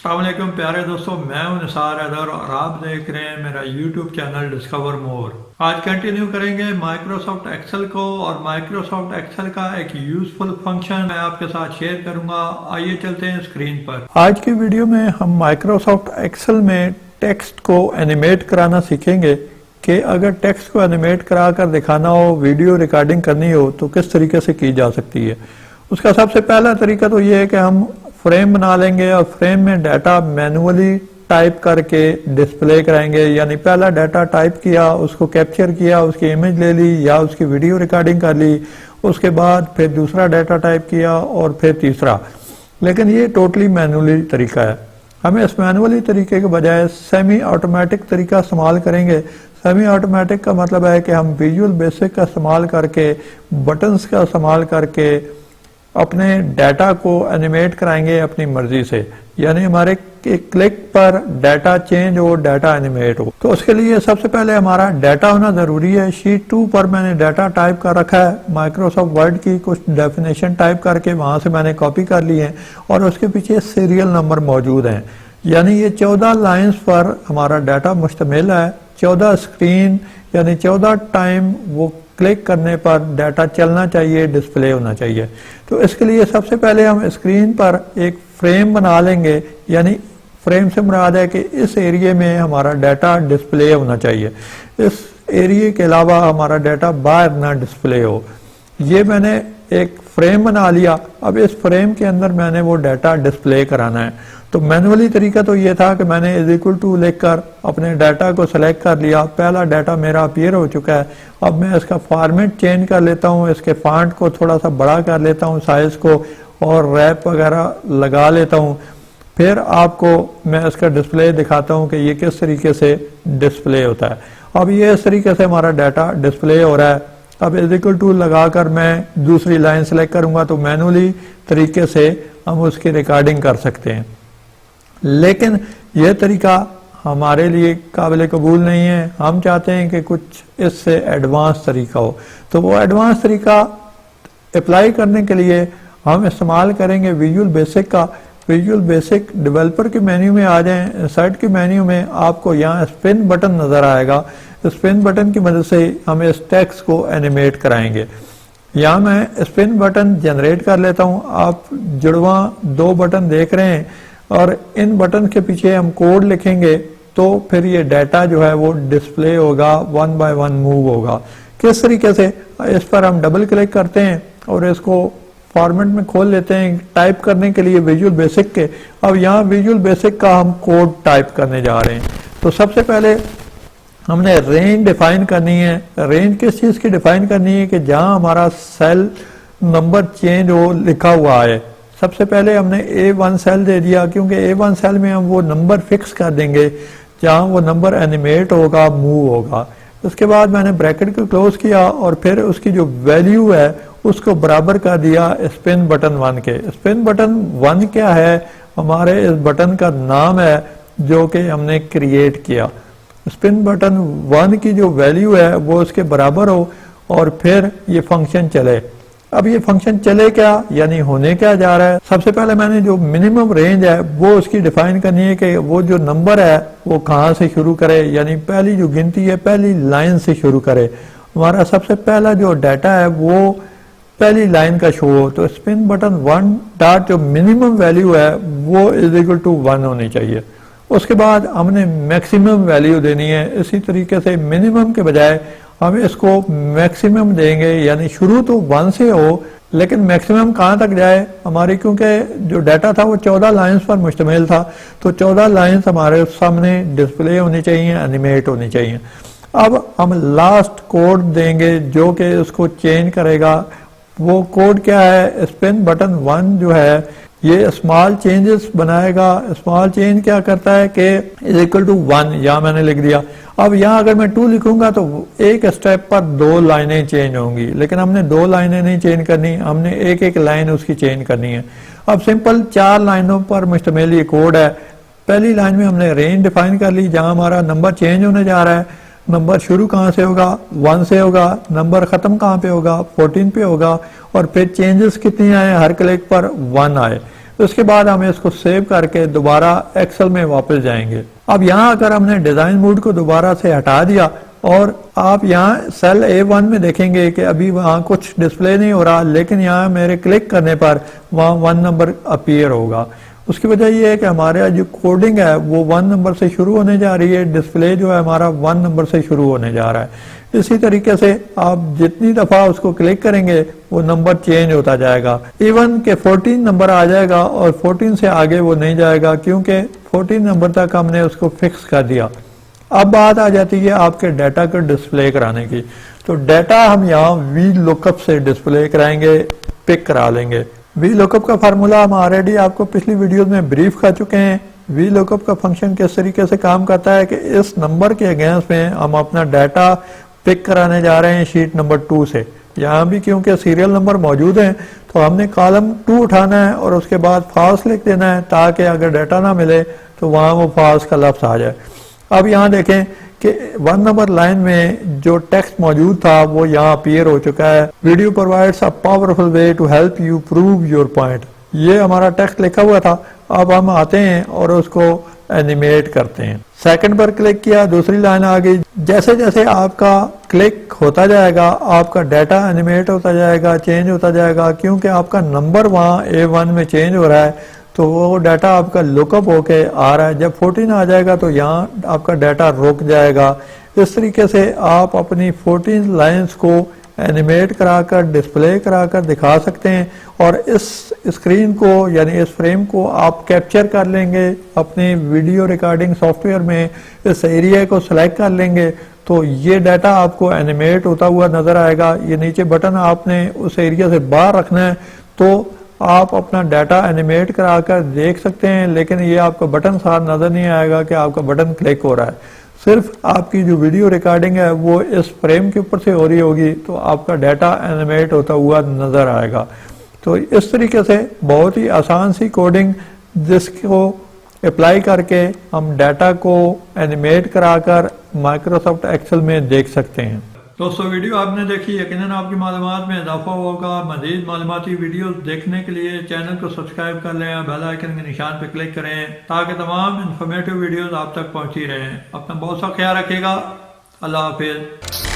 अस्सलाम वालेकुम प्यारे दोस्तों, मैं हूं निसार हैदर और आप देख रहे हैं मेरा यूट्यूब चैनल डिस्कवर मोर। आज कंटिन्यू करेंगे माइक्रोसॉफ्ट एक्सेल को और माइक्रोसॉफ्ट एक्सेल का एक यूजफुल फंक्शन मैं आपके साथ शेयर करूंगा। आइए चलते हैं स्क्रीन पर। आज की वीडियो में हम माइक्रोसॉफ्ट एक्सेल में टेक्स्ट को एनिमेट कराना सीखेंगे कि अगर टेक्स्ट को एनिमेट करा कर दिखाना हो, वीडियो रिकॉर्डिंग करनी हो तो किस तरीके से की जा सकती है। उसका सबसे पहला तरीका तो ये है कि हम फ्रेम बना लेंगे और फ्रेम में डाटा मैनुअली टाइप करके डिस्प्ले कराएंगे। यानी पहला डाटा टाइप किया, उसको कैप्चर किया, उसकी इमेज ले ली या उसकी वीडियो रिकॉर्डिंग कर ली, उसके बाद फिर दूसरा डाटा टाइप किया और फिर तीसरा। लेकिन ये टोटली मैनुअली तरीका है। हमें इस मैनुअली तरीके के बजाय सेमी ऑटोमेटिक तरीका इस्तेमाल करेंगे। सेमी ऑटोमेटिक का मतलब है कि हम विजुअल बेसिक का इस्तेमाल करके, बटन्स का इस्तेमाल करके अपने डाटा को एनिमेट कराएंगे अपनी मर्जी से। यानी हमारे क्लिक पर डाटा चेंज हो, डाटा एनिमेट हो। तो उसके लिए सबसे पहले हमारा डाटा होना जरूरी है। शीट 2 पर मैंने डाटा टाइप कर रखा है। माइक्रोसॉफ्ट वर्ड की कुछ डेफिनेशन टाइप करके वहां से मैंने कॉपी कर ली है और उसके पीछे सीरियल नंबर मौजूद हैं। यानी ये 14 लाइन्स पर हमारा डाटा मुश्तमिल है। 14 स्क्रीन यानी 14 टाइम वो क्लिक करने पर डाटा चलना चाहिए, डिस्प्ले होना चाहिए। तो इसके लिए सबसे पहले हम स्क्रीन पर एक फ्रेम बना लेंगे। यानी फ्रेम से मुराद है कि इस एरिया में हमारा डाटा डिस्प्ले होना चाहिए, इस एरिया के अलावा हमारा डाटा बाहर ना डिस्प्ले हो। ये मैंने एक फ्रेम बना लिया। अब इस फ्रेम के अंदर मैंने वो डाटा डिस्प्ले कराना है। तो मैनुअली तरीका तो ये था कि मैंने इज इक्वल टू लिखकर अपने डाटा को सेलेक्ट कर लिया। पहला डाटा मेरा अपीयर हो चुका है। अब मैं इसका फॉर्मेट चेंज कर लेता हूँ, इसके फॉन्ट को थोड़ा सा बड़ा कर लेता हूँ, साइज को, और रैप वगैरह लगा लेता हूँ। फिर आपको मैं इसका डिस्प्ले दिखाता हूँ कि ये किस तरीके से डिस्प्ले होता है। अब ये इस तरीके से हमारा डाटा डिस्प्ले हो रहा है। अब इज इक्वल टू लगाकर मैं दूसरी लाइन सेलेक्ट करूंगा तो मैनुअली तरीके से हम उसकी रिकॉर्डिंग कर सकते हैं। लेकिन यह तरीका हमारे लिए काबिल कबूल नहीं है। हम चाहते हैं कि कुछ इससे एडवांस तरीका हो। तो वो एडवांस तरीका अप्लाई करने के लिए हम इस्तेमाल करेंगे विजुअल बेसिक का। विजुअल बेसिक डेवलपर के मेन्यू में आ जाएं। इंसर्ट के मेन्यू में आपको यहाँ स्पिन बटन नजर आएगा। स्पिन बटन की मदद से हम इस टेक्स्ट को एनिमेट कराएंगे। यहाँ मैं स्पिन बटन जनरेट कर लेता हूँ। आप जुड़वा 2 बटन देख रहे हैं और इन बटन के पीछे हम कोड लिखेंगे तो फिर ये डाटा जो है वो डिस्प्ले होगा, 1 बाय 1 मूव होगा। किस तरीके से, इस पर हम डबल क्लिक करते हैं और इसको फॉर्मेट में खोल लेते हैं टाइप करने के लिए विजुअल बेसिक के। अब यहाँ विजुअल बेसिक का हम कोड टाइप करने जा रहे हैं। तो सबसे पहले हमने रेंज डिफाइन करनी है। रेंज किस चीज की डिफाइन करनी है कि जहां हमारा सेल नंबर चेंज हो लिखा हुआ है। सबसे पहले हमने A1 सेल दे दिया क्योंकि A1 सेल में हम वो नंबर फिक्स कर देंगे जहां वो नंबर एनिमेट होगा, मूव होगा। उसके बाद मैंने ब्रैकेट को क्लोज किया और फिर उसकी जो वैल्यू है उसको बराबर कर दिया स्पिन बटन 1 के। स्पिन बटन 1 क्या है? हमारे इस बटन का नाम है जो कि हमने क्रिएट किया। स्पिन बटन 1 की जो वैल्यू है वो उसके बराबर हो और फिर ये फंक्शन चले। अब ये फंक्शन चले क्या, यानी होने क्या जा रहा है। सबसे पहले मैंने जो मिनिमम रेंज है वो उसकी डिफाइन करनी है कि वो जो नंबर है वो कहाँ से शुरू करे। यानी पहली जो गिनती है पहली लाइन से शुरू करे। हमारा सबसे पहला जो डाटा है वो पहली लाइन का शो हो। तो स्पिन बटन 1 डॉट जो मिनिमम वैल्यू है वो इज इक्वल टू 1 होनी चाहिए। उसके बाद हमने मैक्सिमम वैल्यू देनी है। इसी तरीके से मिनिमम के बजाय हम इसको मैक्सिमम देंगे। यानी शुरू तो 1 से हो लेकिन मैक्सिमम कहाँ तक जाए हमारी, क्योंकि जो डाटा था वो 14 लाइंस पर मुश्तमिल था। तो 14 लाइंस हमारे सामने डिस्प्ले होनी चाहिए, एनिमेट होनी चाहिए। अब हम लास्ट कोड देंगे जो कि उसको चेंज करेगा। वो कोड क्या है? स्पिन बटन 1 जो है ये स्मॉल चेंजेस बनाएगा। स्मॉल चेंज क्या करता है कि इज इक्वल टू 1, यहाँ मैंने लिख दिया। अब यहाँ अगर मैं 2 लिखूंगा तो एक स्टेप पर 2 लाइनें चेंज होंगी, लेकिन हमने 2 लाइनें नहीं चेंज करनी, हमने एक एक लाइन उसकी चेंज करनी है। अब सिंपल 4 लाइनों पर मुश्तमिल ये कोड है। पहली लाइन में हमने रेंज डिफाइन कर ली जहां हमारा नंबर चेंज होने जा रहा है। नंबर शुरू कहाँ से होगा? 1 से होगा। नंबर खत्म कहाँ पे होगा? 14 पे होगा। और फिर चेंजेस कितनी आए? हर क्लिक पर 1 आए। उसके बाद हम इसको सेव करके दोबारा एक्सेल में वापस जाएंगे। अब यहाँ अगर हमने डिजाइन मोड को दोबारा से हटा दिया और आप यहाँ सेल A1 में देखेंगे कि अभी वहाँ कुछ डिस्प्ले नहीं हो रहा, लेकिन यहाँ मेरे क्लिक करने पर वहाँ 1 नंबर अपीयर होगा। उसकी वजह यह है कि हमारा जो कोडिंग है वो 1 नंबर से शुरू होने जा रही है, डिस्प्ले जो है हमारा 1 नंबर से शुरू होने जा रहा है। इसी तरीके से आप जितनी दफा उसको क्लिक करेंगे वो नंबर चेंज होता जाएगा, इवन के 14 नंबर आ जाएगा और 14 से आगे वो नहीं जाएगा क्योंकि 14 नंबर तक हमने उसको फिक्स कर दिया। अब बात आ जाती है आपके डाटा को डिस्प्ले कराने की। तो डाटा हम यहाँ वी लुकअप से डिस्प्ले कराएंगे, पिक करा लेंगे। वी लुकअप का फार्मूला हम ऑलरेडी आपको पिछली वीडियोस में ब्रीफ कर चुके हैं। वी लुकअप का फंक्शन किस तरीके से काम करता है कि इस नंबर के अगेंस्ट में हम अपना डाटा पिक कराने जा रहे हैं शीट नंबर 2 से। यहाँ भी क्योंकि सीरियल नंबर मौजूद हैं तो हमने कॉलम 2 उठाना है और उसके बाद फॉल्स लिख देना है ताकि अगर डाटा ना मिले तो वहाँ वो फॉल्स का लफ्ज आ जाए। अब यहाँ देखें कि 1 नंबर लाइन में जो टेक्स्ट मौजूद था वो यहाँ अपीयर हो चुका है। Video provides a powerful way to help you prove your point, ये हमारा टेक्स्ट लिखा हुआ था। अब हम आते हैं और उसको एनिमेट करते हैं। सेकंड पर क्लिक किया, दूसरी लाइन आ गई। जैसे जैसे आपका क्लिक होता जाएगा आपका डाटा एनिमेट होता जाएगा, चेंज होता जाएगा, क्योंकि आपका नंबर वहाँ A1 में चेंज हो रहा है तो वो डाटा आपका लुकअप होके आ रहा है। जब 14 आ जाएगा तो यहाँ आपका डाटा रुक जाएगा। इस तरीके से आप अपनी 14 लाइंस को एनिमेट कराकर डिस्प्ले कराकर दिखा सकते हैं और इस स्क्रीन को यानी इस फ्रेम को आप कैप्चर कर लेंगे अपने वीडियो रिकॉर्डिंग सॉफ्टवेयर में। इस एरिया को सिलेक्ट कर लेंगे तो ये डाटा आपको एनिमेट होता हुआ नजर आएगा। ये नीचे बटन आपने उस एरिया से बाहर रखना है तो आप अपना डाटा एनिमेट कराकर देख सकते हैं, लेकिन ये आपका बटन साथ नजर नहीं आएगा कि आपका बटन क्लिक हो रहा है। सिर्फ आपकी जो वीडियो रिकॉर्डिंग है वो इस फ्रेम के ऊपर से हो रही होगी तो आपका डाटा एनिमेट होता हुआ नजर आएगा। तो इस तरीके से बहुत ही आसान सी कोडिंग जिसको अप्लाई करके हम डाटा को एनिमेट कराकर माइक्रोसॉफ्ट एक्सेल में देख सकते हैं। दोस्तों वीडियो आपने देखी, यकीनन आपकी मालूमात में इजाफा होगा। मज़ीद मालूमाती वीडियो देखने के लिए चैनल को सब्सक्राइब कर लें, बेल आइकन के निशान पर क्लिक करें ताकि तमाम इंफॉर्मेटिव वीडियोस आप तक पहुंची रहें। अपना बहुत सा ख्याल रखिएगा। अल्लाह हाफिज़।